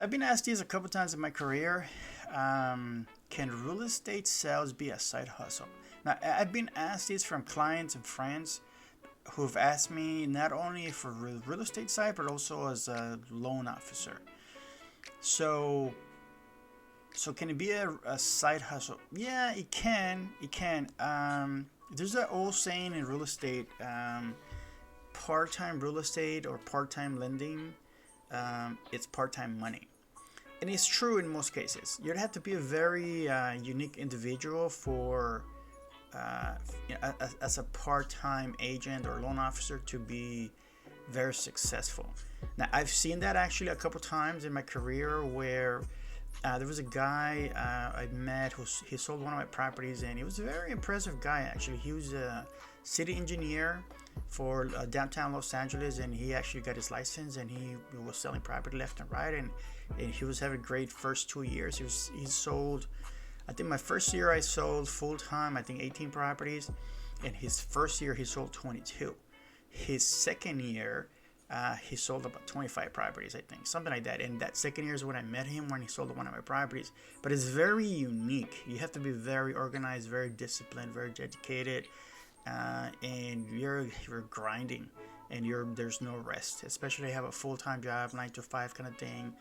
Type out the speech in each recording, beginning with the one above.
I've been asked these a couple times in my career. Can real estate sales be a side hustle? Now, I've been asked these from clients and friends who've asked me not only for real estate side, but also as a loan officer. So, so can it be a side hustle? Yeah, it can. It can. There's that old saying in real estate: part-time real estate or part-time lending. It's part-time money. And it's true in most cases. You'd have to be a very unique individual for as a part-time agent or loan officer to be very successful. Now, I've seen that actually a couple times in my career where there was a guy I met who he sold one of my properties, and he was a very impressive guy. Actually, he was a city engineer for downtown Los Angeles, and he actually got his license, and he was selling property left and right, and he was having great first 2 years. He sold, I think my first year I sold full time, I think 18 properties, and his first year he sold 22. His second year he sold about 25 properties, I think, something like that. And that second year is when I met him, when he sold one of my properties. But it's very unique. You have to be very organized, very disciplined, very dedicated, and you're grinding, and there's no rest. Especially have a full-time job, 9 to 5 kind of thing.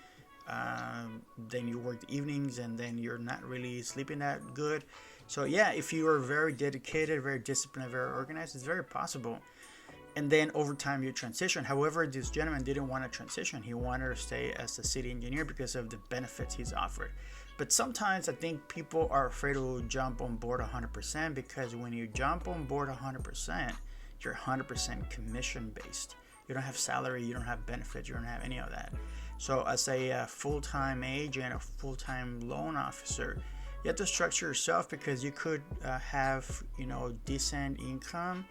Then you work the evenings, and then you're not really sleeping that good. So yeah, if you are very dedicated, very disciplined, very organized, it's very possible. And then over time you transition. However, this gentleman didn't want to transition. He wanted to stay as a city engineer because of the benefits he's offered. But sometimes I think people are afraid to jump on board 100%, because when you jump on board 100%, you're 100% commission based. You don't have salary, you don't have benefits, you don't have any of that. So as a full-time agent, a full-time loan officer, you have to structure yourself, because you could have decent income,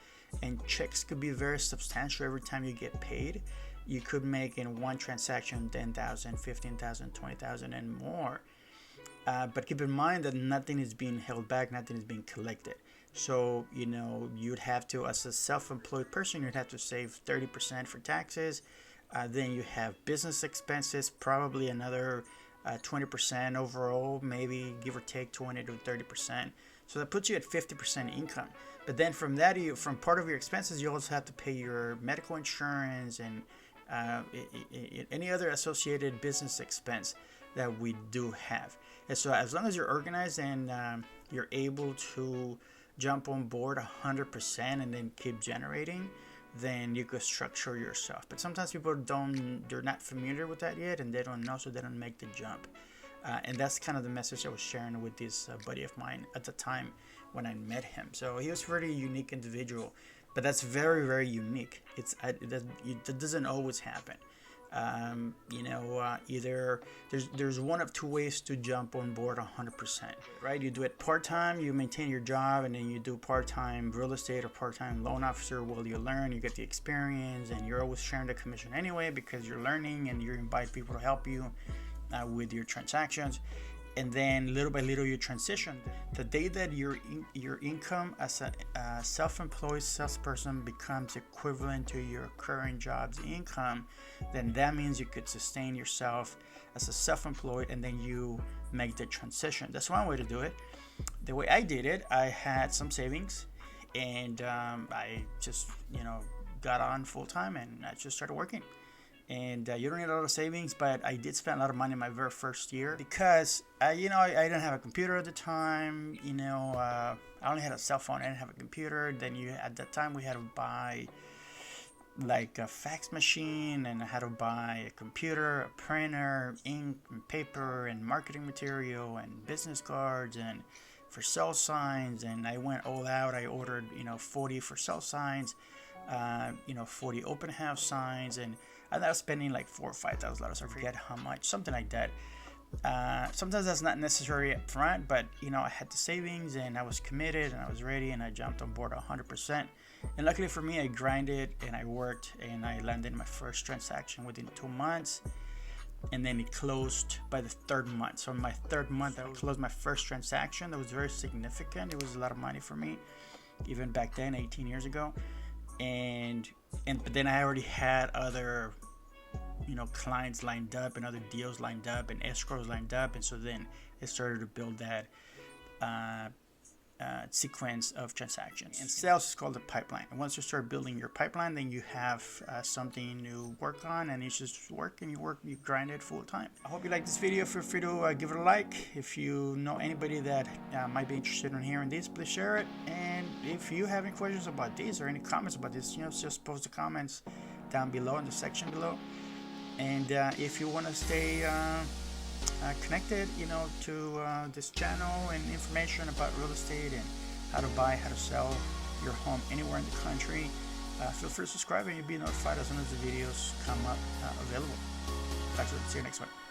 and checks could be very substantial every time you get paid. You could make in one transaction 10,000, 15,000, 20,000 and more. But keep in mind that nothing is being held back, nothing is being collected. So you'd have to, as a self-employed person, you'd have to save 30% for taxes. Then you have business expenses, probably another 20% overall, maybe give or take 20 to 30%. So that puts you at 50% income. But then from that, from part of your expenses, you also have to pay your medical insurance and any other associated business expense that we do have. And so as long as you're organized and you're able to jump on board 100% and then keep generating, then you could structure yourself. But sometimes people they're not familiar with that yet, and they don't know, so they don't make the jump. And that's kind of the message I was sharing with this buddy of mine at the time when I met him. So he was a very unique individual, but that's very, very unique. It doesn't always happen. Either there's one of two ways to jump on board 100%, right? You do it part-time, you maintain your job, and then you do part-time real estate or part-time loan officer while you learn, you get the experience, and you're always sharing the commission anyway because you're learning, and you invite people to help you with your transactions. And then little by little you transition. The day that your income as a self-employed salesperson becomes equivalent to your current job's income, then that means you could sustain yourself as a self-employed, and then you make the transition. That's one way to do it. The way I did it, I had some savings, and I just got on full time, and I just started working. And you don't need a lot of savings, but I did spend a lot of money in my very first year because I didn't have a computer at the time. I only had a cell phone. I didn't have a computer. Then at that time we had to buy like a fax machine, and I had to buy a computer, a printer, ink and paper, and marketing material, and business cards, and for sell signs. And I went all out. I ordered 40 for sell signs, 40 open house signs, and I was spending like $4,000 or $5,000. I forget how much, something like that. Sometimes that's not necessary up front, but I had the savings, and I was committed, and I was ready, and I jumped on board 100%. And luckily for me, I grinded and I worked, and I landed my first transaction within 2 months, and then it closed by the third month. So in my third month, I closed my first transaction. That was very significant. It was a lot of money for me, even back then, 18 years ago. But then I already had other clients lined up and other deals lined up and escrows lined up, and so then it started to build that sequence of transactions. And sales is called the pipeline. And once you start building your pipeline, then you have something to work on, and it's just work, and you grind it full time. I hope you like this video. Feel free to give it a like. If you know anybody that might be interested in hearing this, please share it. And if you have any questions about this or any comments about this, just post the comments down below in the section below. And if you want to stay connected, to this channel and information about real estate and how to buy, how to sell your home anywhere in the country, feel free to subscribe and you'll be notified as soon as the videos come up available. See you next one.